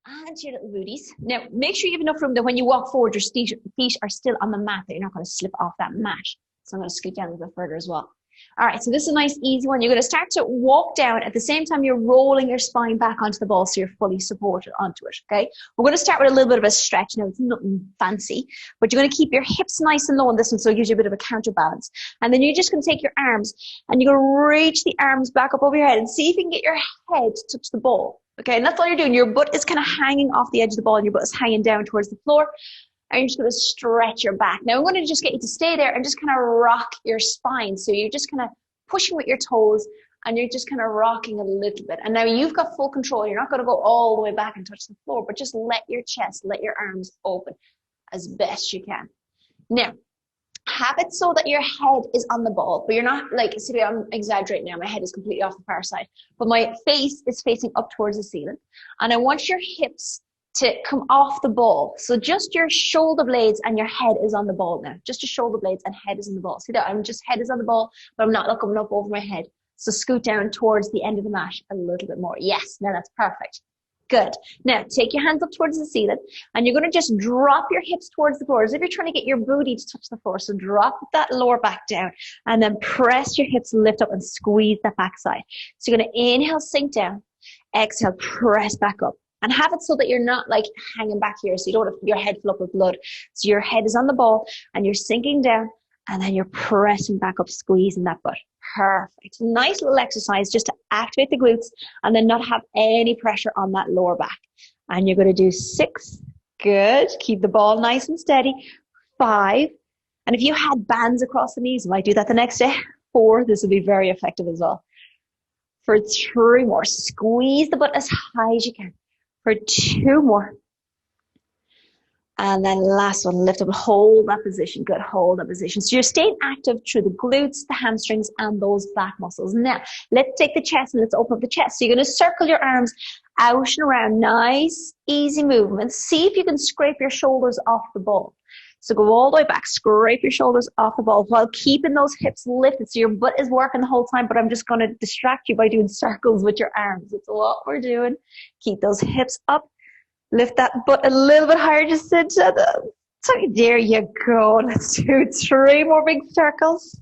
and to your little booties. Now, make sure you have enough room that when you walk forward, your feet are still on the mat, that you're not going to slip off that mat. So I'm going to scoot down a little bit further as well. All right, so this is a nice, easy one. You're going to start to walk down. At the same time, you're rolling your spine back onto the ball so you're fully supported onto it, okay? We're going to start with a little bit of a stretch. Now, it's nothing fancy, but you're going to keep your hips nice and low on this one so it gives you a bit of a counterbalance. And then you're just going to take your arms and you're going to reach the arms back up over your head and see if you can get your head to touch the ball, okay? And that's all you're doing. Your butt is kind of hanging off the edge of the ball and your butt is hanging down towards the floor. And you're just going to stretch your back. Now, I'm going to just get you to stay there and just kind of rock your spine. So you're just kind of pushing with your toes and you're just kind of rocking a little bit. And now you've got full control. You're not going to go all the way back and touch the floor, but just let your chest, let your arms open as best you can. Now, have it so that your head is on the ball, but you're not like, see, I'm exaggerating now. My head is completely off the far side, but my face is facing up towards the ceiling. And I want your hips to come off the ball. So just your shoulder blades and your head is on the ball now. Just your shoulder blades and head is on the ball. See that? I'm just head is on the ball, but I'm not looking up over my head. So scoot down towards the end of the mat a little bit more. Yes, now that's perfect. Good. Now take your hands up towards the ceiling and you're going to just drop your hips towards the floor as if you're trying to get your booty to touch the floor. So drop that lower back down and then press your hips, lift up and squeeze that backside. So you're going to inhale, sink down, exhale, press back up. And have it so that you're not like hanging back here. So you don't have your head fill up with blood. So your head is on the ball and you're sinking down and then you're pressing back up, squeezing that butt. Perfect. Nice little exercise just to activate the glutes and then not have any pressure on that lower back. And you're going to do 6. Good. Keep the ball nice and steady. 5. And if you had bands across the knees, you might do that the next day. 4. This will be very effective as well. For 3 more. Squeeze the butt as high as you can. For 2 more. And then last one, lift up, hold that position. Good, hold that position. So you're staying active through the glutes, the hamstrings, and those back muscles. Now, let's take the chest and let's open up the chest. So you're going to circle your arms out and around. Nice, easy movements. See if you can scrape your shoulders off the ball. So go all the way back, scrape your shoulders off the ball while keeping those hips lifted. So your butt is working the whole time, but I'm just going to distract you by doing circles with your arms. It's what we're doing. Keep those hips up. Lift that butt a little bit higher. Just into the, so there you go. Let's do 3 more big circles.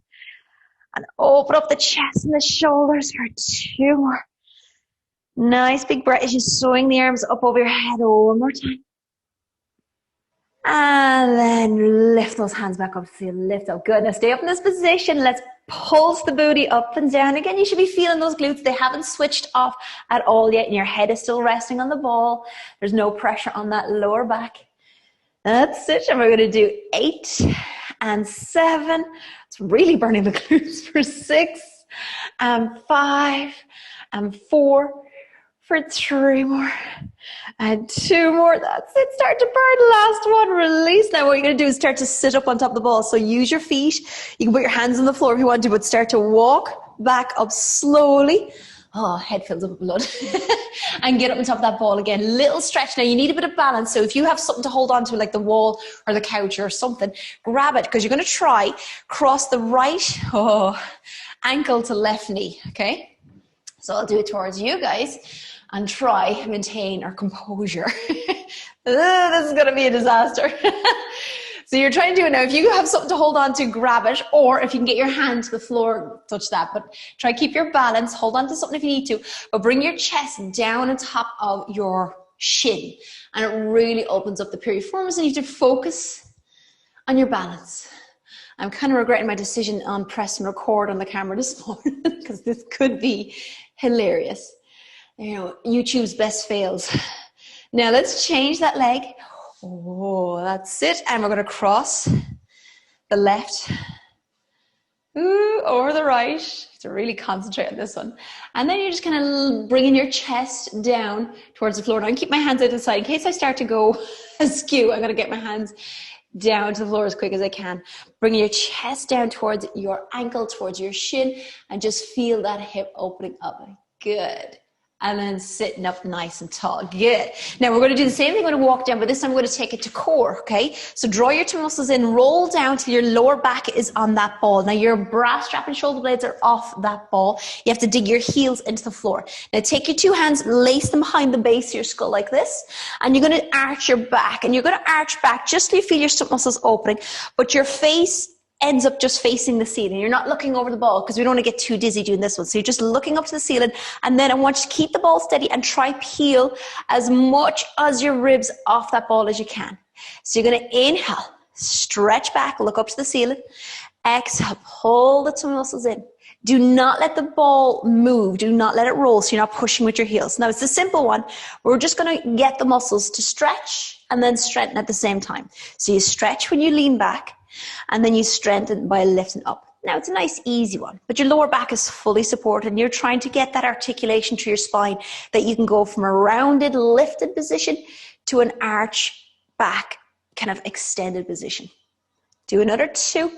And open up the chest and the shoulders for 2 more. Nice big breath as you swing the arms up over your head. One more time. And then lift those hands back up. So you lift up. Good. Now stay up in this position. Let's pulse the booty up and down. Again, you should be feeling those glutes. They haven't switched off at all yet. And your head is still resting on the ball. There's no pressure on that lower back. That's it. And we're going to do 8 and 7. It's really burning the glutes for 6 and 5 and 4. For 3 more and 2 more. That's it. Start to burn. Last one. Release. Now what you're going to do is start to sit up on top of the ball. So use your feet. You can put your hands on the floor if you want to, but start to walk back up slowly. Oh, head fills up with blood. And get up on top of that ball again. Little stretch. Now you need a bit of balance. So if you have something to hold on to like the wall or the couch or something, grab it because you're going to try cross the right ankle to left knee. Okay. So I'll do it towards you guys. And try maintain our composure. This is going to be a disaster. So you're trying to do it now. If you have something to hold on to, grab it. Or if you can get your hand to the floor, touch that. But try to keep your balance. Hold on to something if you need to. But bring your chest down on top of your shin. And it really opens up the piriformis. And you have to focus on your balance. I'm kind of regretting my decision on press and record on the camera this morning. Because this could be hilarious. You know, YouTube's best fails. Now let's change that leg. Oh, that's it. And we're going to cross the left over the right. To really concentrate on this one. And then you're just kind of bringing your chest down towards the floor. Now I keep my hands out to the side. In case I start to go askew, I'm going to get my hands down to the floor as quick as I can. Bring your chest down towards your ankle, towards your shin, and just feel that hip opening up. Good. And then sitting up nice and tall. Good. Now we're going to do the same thing. We're going to walk down, but this time we're going to take it to core, okay? So draw your two muscles in, roll down till your lower back is on that ball. Now your bra strap and shoulder blades are off that ball. You have to dig your heels into the floor. Now take your two hands, lace them behind the base of your skull like this, and you're going to arch your back. And you're going to arch back just till you feel your stomach muscles opening, but your face ends up just facing the ceiling. You're not looking over the ball because we don't want to get too dizzy doing this one. So you're just looking up to the ceiling, and then I want you to keep the ball steady and try peel as much as your ribs off that ball as you can. So you're going to inhale, stretch back, look up to the ceiling. Exhale, pull the tummy muscles in. Do not let the ball move. Do not let it roll so you're not pushing with your heels. Now it's a simple one. We're just going to get the muscles to stretch and then strengthen at the same time. So you stretch when you lean back, and then you strengthen by lifting up. Now it's a nice easy one, but your lower back is fully supported and you're trying to get that articulation through your spine that you can go from a rounded, lifted position to an arch back, kind of extended position. Do another two.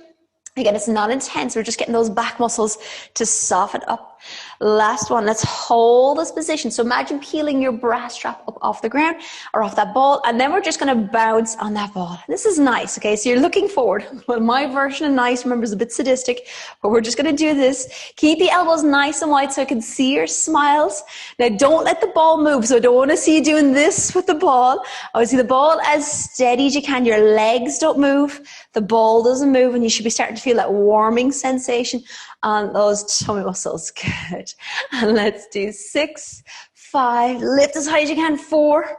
Again, it's not intense. We're just getting those back muscles to soften up. Last one. Let's hold this position. So imagine peeling your bra strap up off the ground or off that ball, and then we're just going to bounce on that ball. This is nice, okay? So you're looking forward. Well, my version of nice, remember, is a bit sadistic, but we're just going to do this. Keep the elbows nice and wide so I can see your smiles. Now, don't let the ball move. So I don't want to see you doing this with the ball. I want to see the ball as steady as you can. Your legs don't move. The ball doesn't move, and you should be starting to feel that warming sensation on those tummy muscles. Good. And let's do 6, 5, lift as high as you can, 4,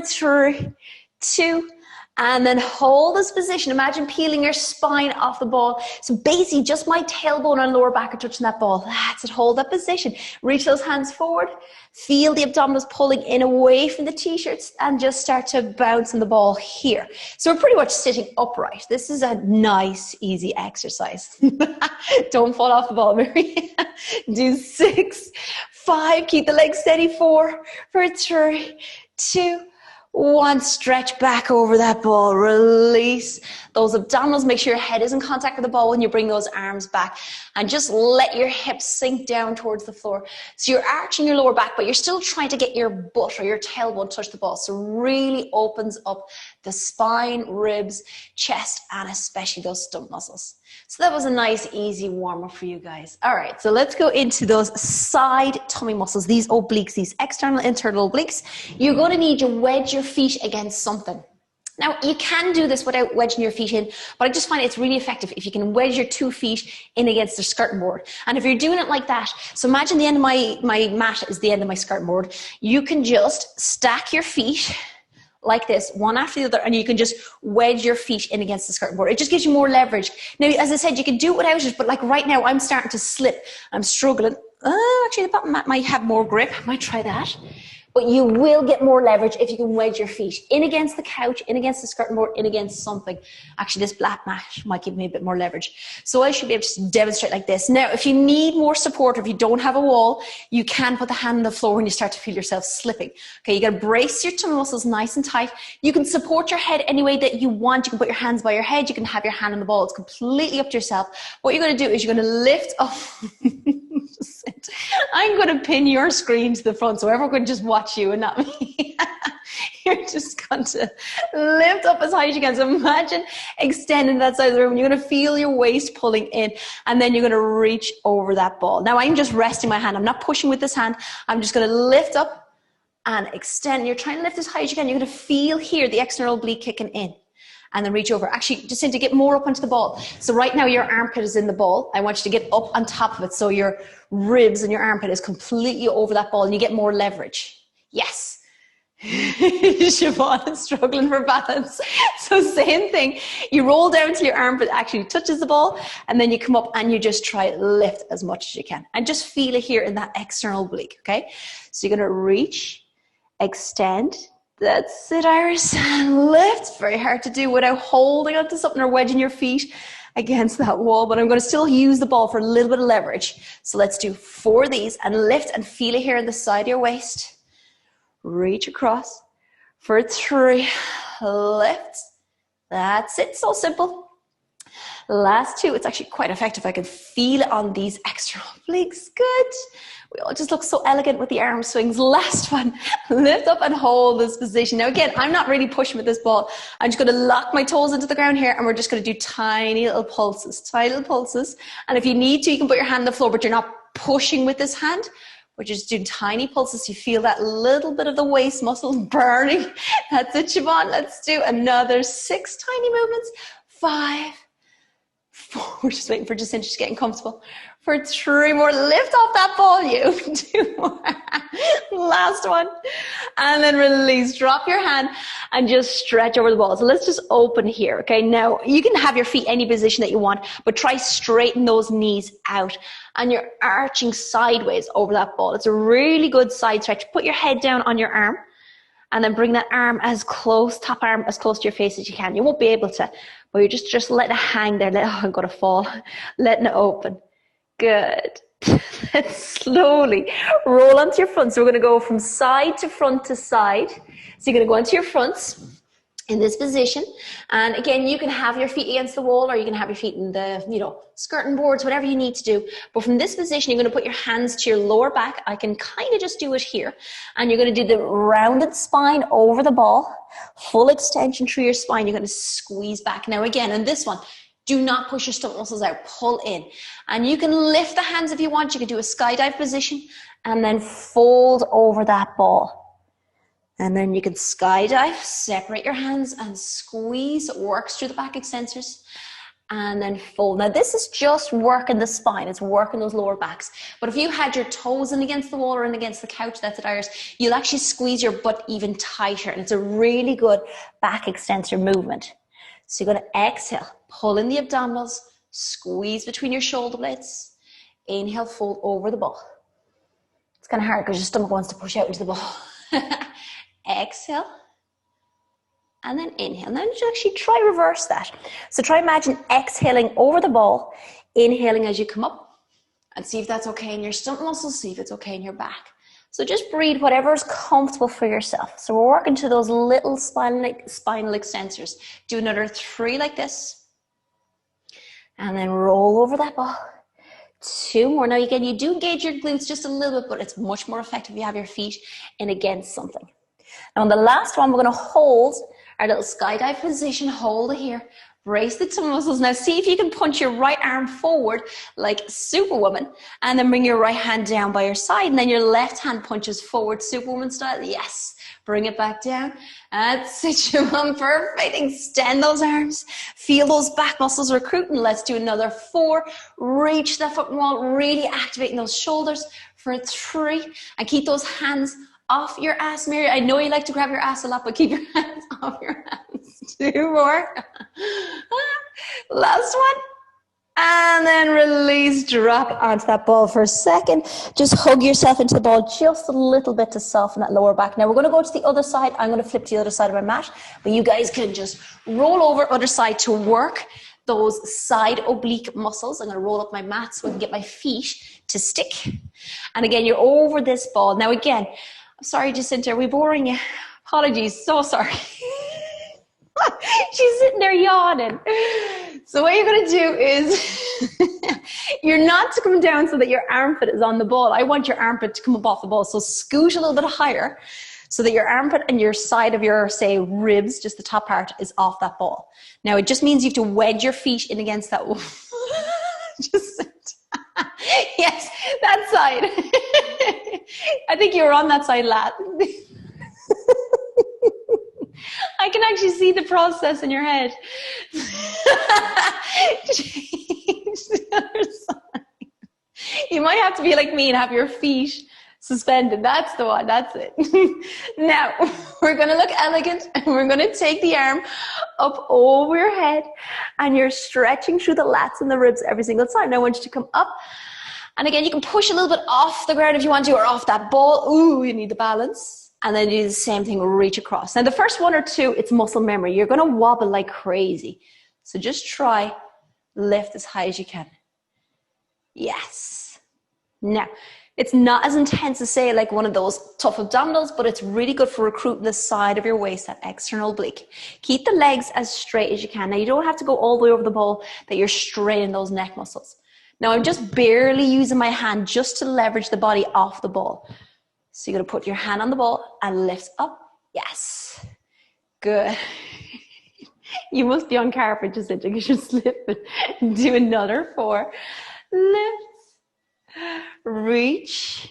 3, 2, and then hold this position. Imagine peeling your spine off the ball. So basically just my tailbone and lower back are touching that ball. That's it. Hold that position. Reach those hands forward. Feel the abdominals pulling in away from the t-shirts and just start to bounce on the ball here. So we're pretty much sitting upright. This is a nice, easy exercise. Don't fall off the ball, Mary. Do 6, 5, keep the legs steady, 4, 3, 2, 1, stretch back over that ball, release those abdominals, make sure your head is in contact with the ball when you bring those arms back, and just let your hips sink down towards the floor. So you're arching your lower back, but you're still trying to get your butt or your tailbone touch the ball. So really opens up the spine, ribs, chest, and especially those stomach muscles. So that was a nice, easy warm-up for you guys. All right, so let's go into those side tummy muscles, these obliques, these external, internal obliques. You're going to need to wedge your feet against something. Now, you can do this without wedging your feet in, but I just find it's really effective if you can wedge your 2 feet in against the skirting board. And if you're doing it like that, so imagine the end of my mat is the end of my skirting board. You can just stack your feet like this, one after the other, and you can just wedge your feet in against the skirting board. It just gives you more leverage. Now, as I said, you can do it without it, but like right now, I'm starting to slip. I'm struggling. Actually, the bottom mat might have more grip. I might try that. But you will get more leverage if you can wedge your feet in against the couch, in against the skirting board, in against something. Actually, this black mat might give me a bit more leverage. So I should be able to demonstrate like this. Now, if you need more support, if you don't have a wall, you can put the hand on the floor when you start to feel yourself slipping. Okay, you got to brace your tummy muscles nice and tight. You can support your head any way that you want. You can put your hands by your head. You can have your hand on the ball. It's completely up to yourself. What you're going to do is you're going to lift up. I'm going to pin your screen to the front so everyone can just watch you and not me. You're just going to lift up as high as you can. So imagine extending that side of the room. You're going to feel your waist pulling in, and then you're going to reach over that ball. Now I'm just resting my hand. I'm not pushing with this hand. I'm just going to lift up and extend. You're trying to lift as high as you can. You're going to feel here the external oblique kicking in. And then reach over. Actually, just need to get more up onto the ball. So right now your armpit is in the ball. I want you to get up on top of it so your ribs and your armpit is completely over that ball and you get more leverage. Yes. Siobhan is struggling for balance. So same thing. You roll down till your armpit actually touches the ball, and then you come up and you just try to lift as much as you can. And just feel it here in that external oblique, okay? So you're going to reach, extend. That's it, Iris. And lift. It's very hard to do without holding onto something or wedging your feet against that wall, but I'm going to still use the ball for a little bit of leverage. So let's do 4 of these and lift and feel it here on the side of your waist. Reach across for 3. Lift. That's it. So simple. Last two. It's actually quite effective. I can feel it on these extra obliques. Good. We all just look so elegant with the arm swings. Last one. Lift up and hold this position. Now again, I'm not really pushing with this ball. I'm just going to lock my toes into the ground here, and we're just going to do tiny little pulses. Tiny little pulses. And if you need to, you can put your hand on the floor, but you're not pushing with this hand. We're just doing tiny pulses. You feel that little bit of the waist muscle burning. That's it, Siobhan. Let's do another 6 tiny movements. 5, 4. We're just waiting for Jacinta. She's getting comfortable. For 3 more. Lift off that ball, you. 2 more. Last one. And then release. Drop your hand and just stretch over the ball. So let's just open here, okay? Now, you can have your feet any position that you want, but try straighten those knees out. And you're arching sideways over that ball. It's a really good side stretch. Put your head down on your arm and then bring that arm as close, top arm as close to your face as you can. You won't be able to, but you're just letting it hang there. I'm going to fall. Letting it open. Good. Let's slowly roll onto your front. So we're going to go from side to front to side. So you're going to go onto your fronts in this position. And again, you can have your feet against the wall, or you can have your feet in the, skirting boards, whatever you need to do. But from this position, you're going to put your hands to your lower back. I can kind of just do it here. And you're going to do the rounded spine over the ball, full extension through your spine. You're going to squeeze back. Now again, on this one, do not push your stomach muscles out, pull in. And you can lift the hands if you want. You can do a skydive position and then fold over that ball. And then you can skydive, separate your hands and squeeze. It works through the back extensors. And then fold. Now this is just working the spine. It's working those lower backs. But if you had your toes in against the wall or in against the couch, that's at Iris, you'll actually squeeze your butt even tighter. And it's a really good back extensor movement. So you're going to exhale, pull in the abdominals, squeeze between your shoulder blades. Inhale, fold over the ball. It's kind of hard because your stomach wants to push out into the ball. Exhale. And then inhale. Now just actually try reverse that. So try imagine exhaling over the ball, inhaling as you come up, and see if that's okay in your stomach muscles, see if it's okay in your back. So just breathe whatever is comfortable for yourself. So we're working to those little spinal extensors. Do another 3 like this. And then roll over that ball. 2 more. Now again, you do engage your glutes just a little bit, but it's much more effective if you have your feet in against something. Now on the last one, we're going to hold our little skydive position. Hold it here. Brace the tummy muscles. Now see if you can punch your right arm forward like Superwoman, and then bring your right hand down by your side, and then your left hand punches forward Superwoman style. Yes. Bring it back down. That's it, Siobhan. Perfect. Extend those arms. Feel those back muscles recruiting. Let's do another 4. Reach the foot wall. Really activating those shoulders for 3. And keep those hands off your ass, Mary. I know you like to grab your ass a lot, but keep your hands off your hands. 2 more. Last one. And then release, drop onto that ball for a second. Just hug yourself into the ball just a little bit to soften that lower back. Now we're going to go to the other side. I'm going to flip to the other side of my mat, but you guys can just roll over other side to work those side oblique muscles. I'm going to roll up my mat so I can get my feet to stick. And again, you're over this ball. Now again, I'm sorry, Jacinta, are we boring you? Apologies, so sorry. She's sitting there yawning. So what you're going to do is you're not to come down so that your armpit is on the ball. I want your armpit to come up off the ball. So scoot a little bit higher so that your armpit and your side of your, say, ribs, just the top part, is off that ball. Now it just means you have to wedge your feet in against that wall. Yes, that side. I think you were on that side, lad. I can actually see the process in your head. Change the other side. You might have to be like me and have your feet suspended. That's the one. That's it. Now, we're going to look elegant, and we're going to take the arm up over your head, and you're stretching through the lats and the ribs every single time. Now I want you to come up. And again, you can push a little bit off the ground if you want to, or off that ball. Ooh, you need the balance. And then do the same thing, reach across. Now the first 1 or 2, it's muscle memory. You're going to wobble like crazy. So just try, lift as high as you can. Yes. Now, It's not as intense as, say, like one of those tough abdominals, but it's really good for recruiting the side of your waist, that external oblique. Keep the legs as straight as you can. Now, you don't have to go all the way over the ball, that you're straining those neck muscles. Now, I'm just barely using my hand just to leverage the body off the ball. So you're going to put your hand on the ball and lift up. Yes. Good. You must be on carpet, just because you're slipping. Do another 4. Lift. Reach.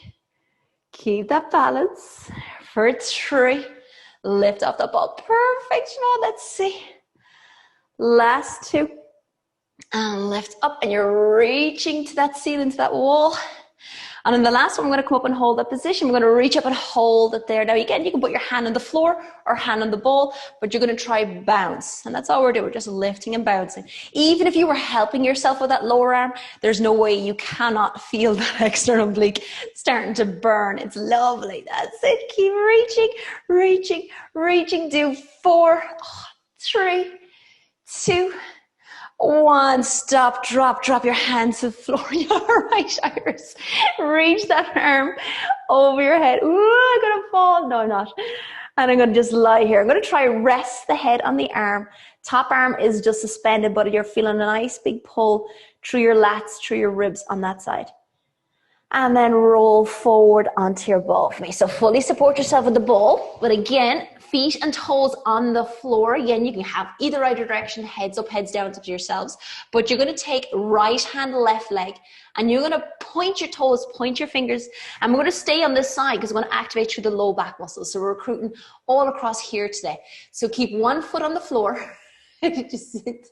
Keep that balance. For 3. Lift off the ball. Perfect. Now, let's see. Last 2. And lift up, and you're reaching to that ceiling, to that wall. And in the last one, we're going to come up and hold that position. We're going to reach up and hold it there. Now, again, you can put your hand on the floor or hand on the ball, but you're going to try bounce. And that's all we're doing. We're just lifting and bouncing. Even if you were helping yourself with that lower arm, there's no way you cannot feel that external oblique starting to burn. It's lovely. That's it. Keep reaching, reaching, reaching. Do 4, 3, 2, 1. Stop, drop your hands to the floor. You're right, Iris. Reach that arm over your head. Ooh, I'm gonna fall. No, I'm not. And I'm gonna just lie here. I'm gonna try rest the head on the arm. Top arm is just suspended, but you're feeling a nice big pull through your lats, through your ribs on that side. And then roll forward onto your ball for me. So fully support yourself with the ball, but again, feet and toes on the floor. Again, you can have either direction, heads up, heads down, to yourselves. But you're going to take right hand, left leg, and you're going to point your toes, point your fingers, and we're going to stay on this side because we're going to activate through the low back muscles. So we're recruiting all across here today. So keep one foot on the floor. Just sit.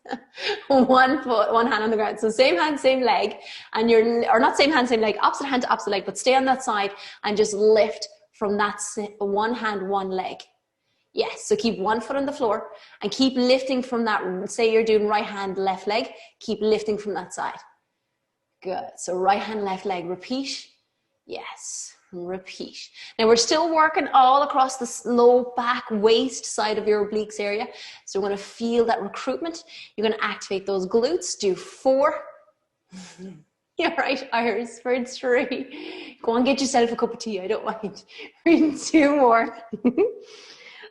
One foot, one hand on the ground. So same hand, same leg, and or not same hand, same leg, opposite hand to opposite leg, but stay on that side and just lift from that one hand, one leg. Yes, so keep one foot on the floor and keep lifting from that. Say you're doing right hand, left leg, keep lifting from that side. Good. So right hand, left leg, repeat. Yes. Repeat. Now we're still working all across the low back waist side of your obliques area. So we're going to feel that recruitment. You're going to activate those glutes. Do 4. You're right, Iris. For 3. Go on, get yourself a cup of tea. I don't mind. 2 more.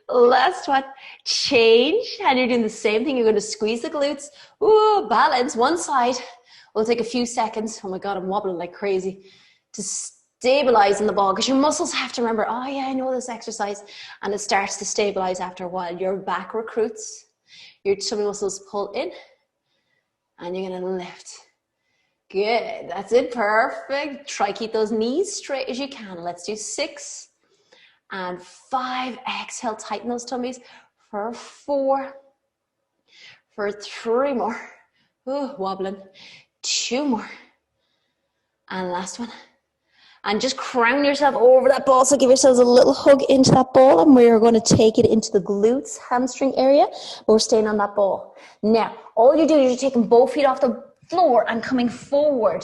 Last one. Change. And you're doing the same thing. You're going to squeeze the glutes. Ooh, balance. One side. We'll take a few seconds. Oh my God, I'm wobbling like crazy. To stabilizing the ball, because your muscles have to remember, oh yeah, I know this exercise, and it starts to stabilize after a while. Your back recruits, your tummy muscles pull in, and you're going to lift. Good. That's it. Perfect. Try keep those knees straight as you can. Let's do 6 and 5. Exhale, tighten those tummies for 4, for 3 more. Ooh, wobbling. 2 more. And last one. And just crown yourself over that ball. So give yourselves a little hug into that ball, and we're going to take it into the glutes, hamstring area. We're staying on that ball. Now, all you do is you're taking both feet off the floor and coming forward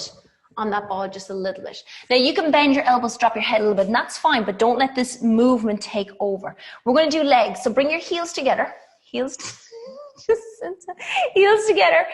on that ball just a little bit. Now, you can bend your elbows, drop your head a little bit, and that's fine, but don't let this movement take over. We're going to do legs. So bring your heels together. Heels together,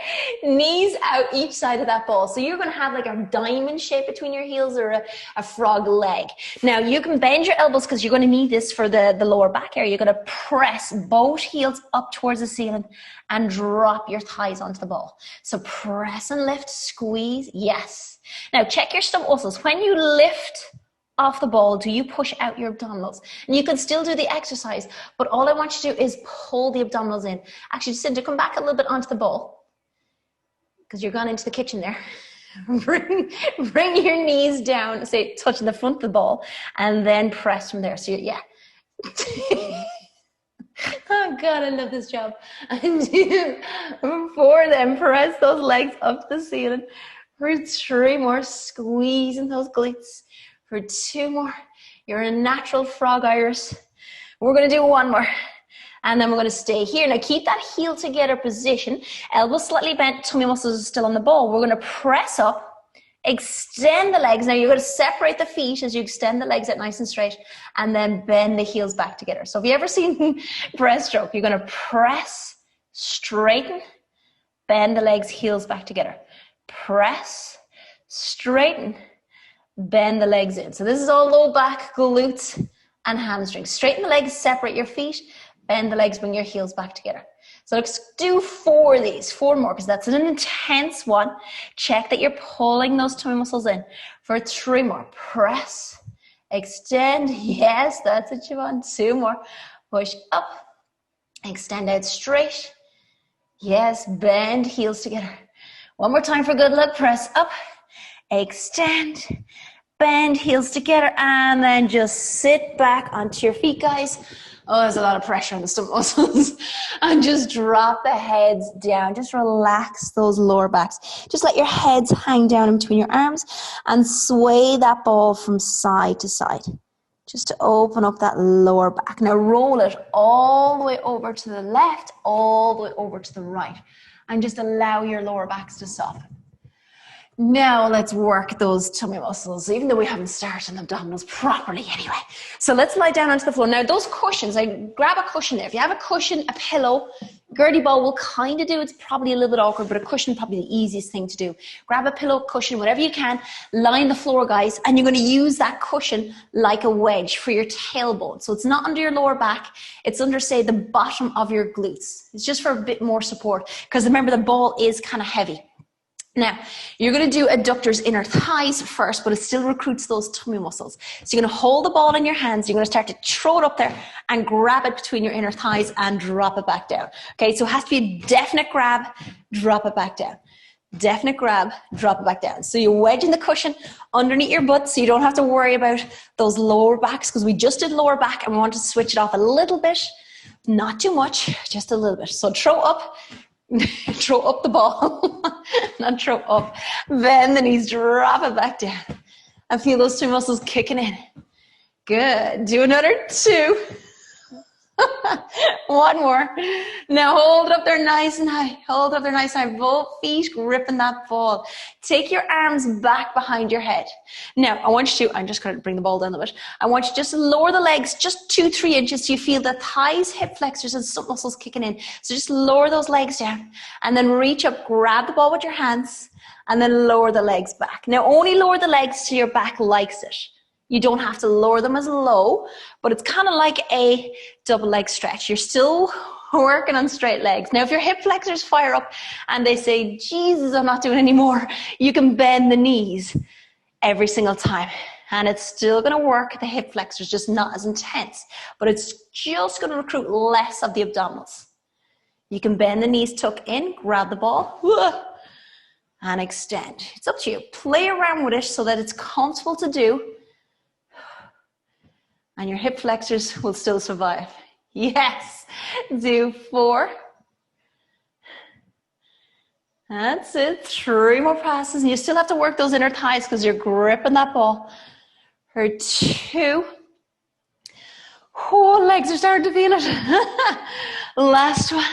knees out each side of that ball. So you're going to have like a diamond shape between your heels, or a frog leg. Now you can bend your elbows because you're going to need this for the lower back area. You're going to press both heels up towards the ceiling and drop your thighs onto the ball. So press and lift, squeeze. Yes. Now check your stomach muscles. When you lift off the ball, do you push out your abdominals? And you can still do the exercise, but all I want you to do is pull the abdominals in. Actually, just to come back a little bit onto the ball, because you're gone into the kitchen there. bring your knees down, say touching the front of the ball, and then press from there. So yeah. Oh God, I love this job. And 4, then press those legs up to the ceiling. For 3 more, squeezing those glutes. For 2 more. You're a natural frog, Iris. We're going to do 1 more. And then we're going to stay here. Now keep that heel together position. Elbows slightly bent, tummy muscles are still on the ball. We're going to press up, extend the legs. Now you're going to separate the feet as you extend the legs out nice and straight, and then bend the heels back together. So have you ever seen breaststroke? You're going to press, straighten, bend the legs, heels back together. Press, straighten, bend the legs in. So this is all low back, glutes, and hamstrings. Straighten the legs, separate your feet, bend the legs, bring your heels back together. So let's do 4 of these, 4 more, because that's an intense one. Check that you're pulling those tummy muscles in. For 3 more, press, extend, yes, that's what you want. 2 more, push up, extend out straight, yes, bend heels together. 1 more time for good luck, press up, extend, bend heels together, and then just sit back onto your feet, guys. Oh, there's a lot of pressure on the stomach muscles. And just drop the heads down. Just relax those lower backs. Just let your heads hang down in between your arms and sway that ball from side to side. Just to open up that lower back. Now roll it all the way over to the left, all the way over to the right. And just allow your lower backs to soften. Now let's work those tummy muscles, even though we haven't started on the abdominals properly anyway. So let's lie down onto the floor. Now those cushions, grab a cushion there. If you have a cushion, a pillow, Gertie ball will kind of do, it's probably a little bit awkward, but a cushion probably the easiest thing to do. Grab a pillow, cushion, whatever you can, line the floor, guys, and you're going to use that cushion like a wedge for your tailbone. So it's not under your lower back, it's under, say, the bottom of your glutes. It's just for a bit more support, because remember the ball is kind of heavy. Now, you're going to do adductors inner thighs first, but it still recruits those tummy muscles. So you're going to hold the ball in your hands. You're going to start to throw it up there and grab it between your inner thighs and drop it back down. Okay, so it has to be a definite grab, drop it back down. Definite grab, drop it back down. So you're wedging the cushion underneath your butt so you don't have to worry about those lower backs, because we just did lower back and we want to switch it off a little bit. Not too much, just a little bit. So throw up. Throw up the ball, not throw up, bend the knees, drop it back down, and feel those 2 muscles kicking in. Good. Do another 2. 1 more. Now hold it up there nice and high. Hold it up there nice and high. Both feet gripping that ball. Take your arms back behind your head. Now I want you to, I'm just going to bring the ball down a bit. I want you to just lower the legs just 2-3 inches so you feel the thighs, hip flexors and stomach muscles kicking in. So just lower those legs down and then reach up, grab the ball with your hands and then lower the legs back. Now only lower the legs so your back likes it. You don't have to lower them as low, but it's kind of like a double leg stretch. You're still working on straight legs. Now, if your hip flexors fire up and they say, Jesus, I'm not doing any more, you can bend the knees every single time. And it's still going to work the hip flexors, just not as intense. But it's just going to recruit less of the abdominals. You can bend the knees, tuck in, grab the ball, and extend. It's up to you. Play around with it so that it's comfortable to do. And your hip flexors will still survive. Yes. Do 4. That's it. 3 more passes. And you still have to work those inner thighs because you're gripping that ball. For 2. Oh, legs are starting to feel it. Last one.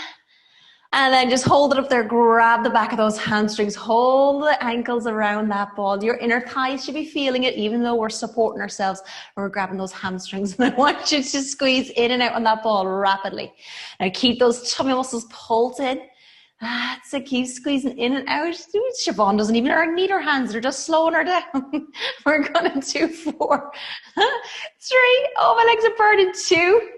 And then just hold it up there, grab the back of those hamstrings, hold the ankles around that ball. Your inner thighs should be feeling it, even though we're supporting ourselves and we're grabbing those hamstrings. And I want you to squeeze in and out on that ball rapidly. Now keep those tummy muscles pulled in. That's it, keep squeezing in and out. Siobhan doesn't even need her hands, they're just slowing her down. We're gonna do 4, 3, oh my legs are burning, 2.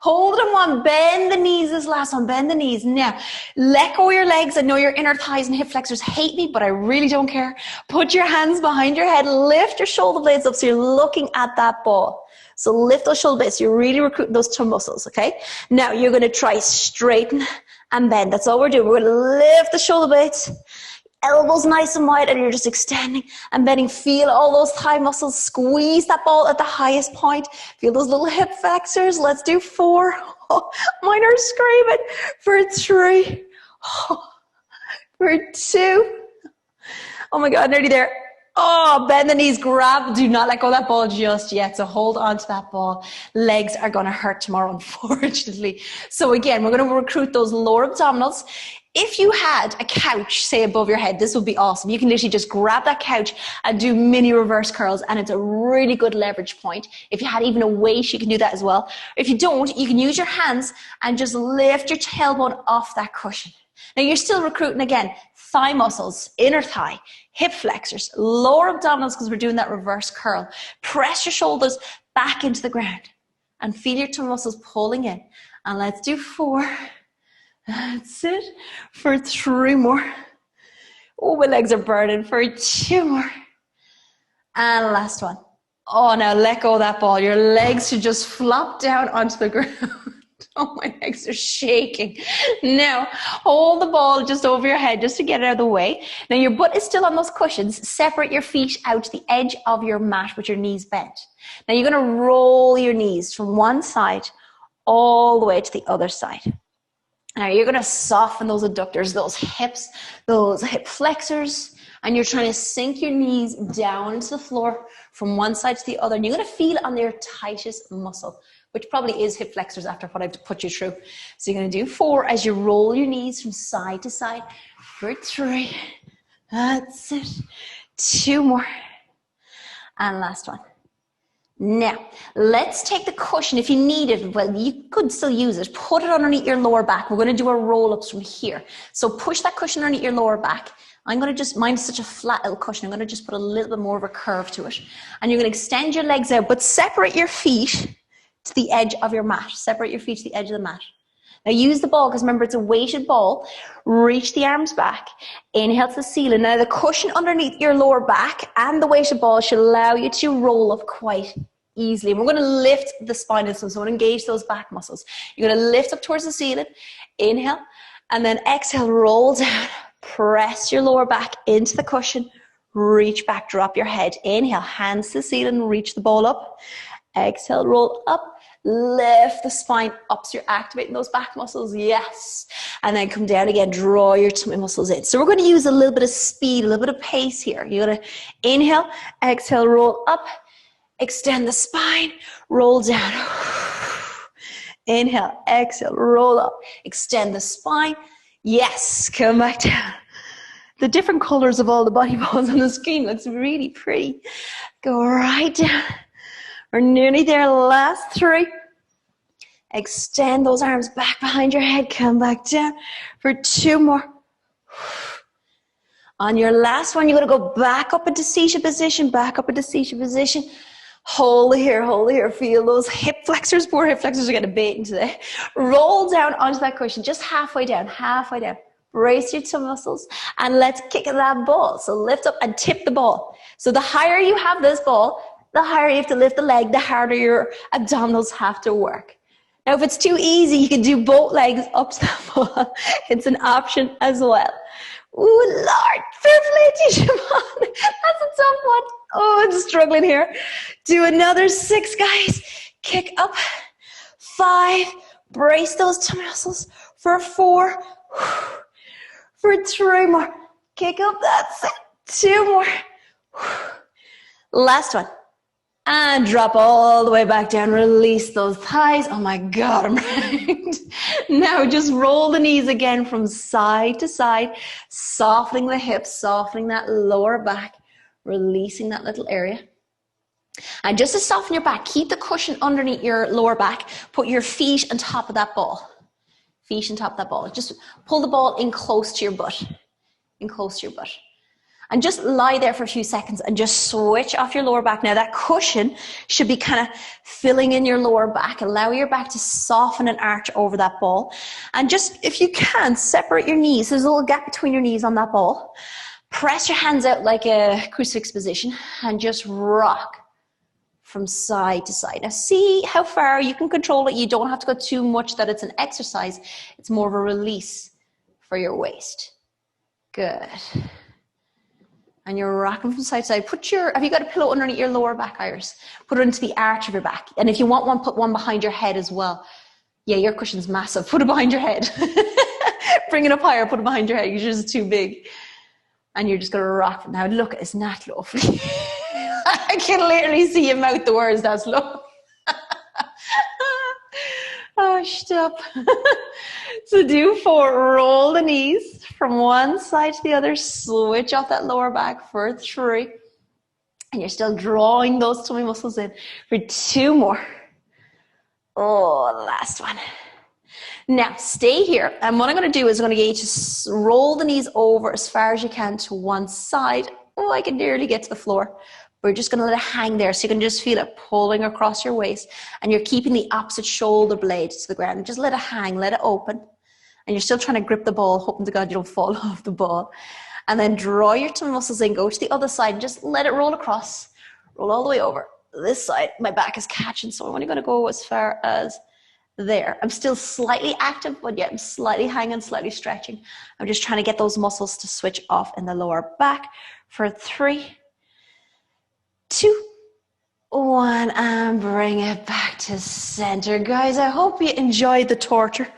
Hold them 1, bend the knees, this last one, bend the knees. Now, let go of your legs. I know your inner thighs and hip flexors hate me, but I really don't care. Put your hands behind your head, lift your shoulder blades up so you're looking at that ball. So lift those shoulder blades, you're really recruiting those tummy muscles, okay? Now, you're gonna try straighten and bend. That's all we're doing. We're gonna lift the shoulder blades, elbows nice and wide, and you're just extending and bending. Feel all those thigh muscles. Squeeze that ball at the highest point. Feel those little hip flexors. Let's do 4. Oh, mine are screaming. For 3. Oh, for 2. Oh my God, nearly there. Oh, bend the knees, grab. Do not let go of that ball just yet. So hold on to that ball. Legs are going to hurt tomorrow, unfortunately. So again, we're going to recruit those lower abdominals. If you had a couch, say, above your head, this would be awesome. You can literally just grab that couch and do mini reverse curls, and it's a really good leverage point. If you had even a weight, you can do that as well. If you don't, you can use your hands and just lift your tailbone off that cushion. Now, you're still recruiting, again, thigh muscles, inner thigh, hip flexors, lower abdominals because we're doing that reverse curl. Press your shoulders back into the ground and feel your tummy muscles pulling in. And let's do 4. That's it. For 3 more. Oh, my legs are burning. For 2 more. And last one. Oh, now let go of that ball. Your legs should just flop down onto the ground. Oh, my legs are shaking. Now, hold the ball just over your head just to get it out of the way. Now, your butt is still on those cushions. Separate your feet out to the edge of your mat with your knees bent. Now, you're going to roll your knees from one side all the way to the other side. Now, you're going to soften those adductors, those hips, those hip flexors, and you're trying to sink your knees down into the floor from one side to the other. And you're going to feel on their tightest muscle, which probably is hip flexors after what I've put you through. So you're going to do 4 as you roll your knees from side to side. For 3. That's it. 2 more. And last one. Now, let's take the cushion. If you need it, well, you could still use it. Put it underneath your lower back. We're going to do our roll-ups from here. So push that cushion underneath your lower back. I'm going to just, mine's such a flat little cushion, I'm going to just put a little bit more of a curve to it. And you're going to extend your legs out, but separate your feet to the edge of your mat. Separate your feet to the edge of the mat. Now use the ball, because remember it's a weighted ball. Reach the arms back. Inhale to the ceiling. Now the cushion underneath your lower back and the weighted ball should allow you to roll up quite easily. And we're going to lift the spine, so we're going to engage those back muscles. You're going to lift up towards the ceiling. Inhale. And then exhale, roll down. Press your lower back into the cushion. Reach back, drop your head. Inhale, hands to the ceiling, reach the ball up. Exhale, roll up. Lift the spine up, so you're activating those back muscles. Yes. And then come down again, draw your tummy muscles in. So we're going to use a little bit of speed, a little bit of pace here. You're going to inhale, exhale, roll up. Extend the spine, roll down. Inhale, exhale, roll up. Extend the spine. Yes, come back down. The different colors of all the body balls on the screen looks really pretty. Go right down. We're nearly there. Last 3. Extend those arms back behind your head. Come back down for 2 more. On your last one, you're going to go back up into seated position. Back up into seated position. Hold it here, hold it here. Feel those hip flexors. Poor hip flexors are getting beaten today. Roll down onto that cushion, just halfway down, halfway down. Brace your tummy muscles and let's kick that ball. So lift up and tip the ball. So the higher you have this ball, the higher you have to lift the leg, the harder your abdominals have to work. Now, if it's too easy, you can do both legs up to the ball. It's an option as well. Ooh, Lord, privilege, come on. That's a tough one. Oh, I'm struggling here. Do another 6, guys. Kick up. 5, brace those tummy muscles. For 4, for 3 more. Kick up, that's it. 2 more. Last one. And drop all the way back down. Release those thighs. Oh my God, I'm right. Now just roll the knees again from side to side, softening the hips, softening that lower back, releasing that little area. And just to soften your back, keep the cushion underneath your lower back. Put your feet on top of that ball. Feet on top of that ball. Just pull the ball in close to your butt. In close to your butt. And just lie there for a few seconds and just switch off your lower back. Now that cushion should be kind of filling in your lower back. Allow your back to soften and arch over that ball. And just, if you can, separate your knees. There's a little gap between your knees on that ball. Press your hands out like a crucifix position and just rock from side to side. Now see how far you can control it. You don't have to go too much that it's an exercise. It's more of a release for your waist. Good. And you're rocking from side to side. Have you got a pillow underneath your lower back, Iris? Put it into the arch of your back. And if you want one, put one behind your head as well. Yeah, your cushion's massive. Put it behind your head. Bring it up higher, put it behind your head. You're just too big. And you're just going to rock. Now look, isn't that lovely? I can literally see you mouth the words, that's lovely. Oh, stop. So do 4, roll the knees from one side to the other, switch off that lower back for 3. And you're still drawing those tummy muscles in for 2 more. Oh, last one. Now, stay here. And what I'm going to do is I'm going to get you to roll the knees over as far as you can to one side. Oh, I can nearly get to the floor. We're just going to let it hang there so you can just feel it pulling across your waist. And you're keeping the opposite shoulder blade to the ground. Just let it hang, let it open. And you're still trying to grip the ball, hoping to God you don't fall off the ball. And then draw your tummy muscles in, go to the other side, and just let it roll across. Roll all the way over. This side, my back is catching, so I'm only going to go as far as there. I'm still slightly active, but yet I'm slightly hanging, slightly stretching. I'm just trying to get those muscles to switch off in the lower back for 3, 2, 1, and bring it back to center. Guys, I hope you enjoyed the torture.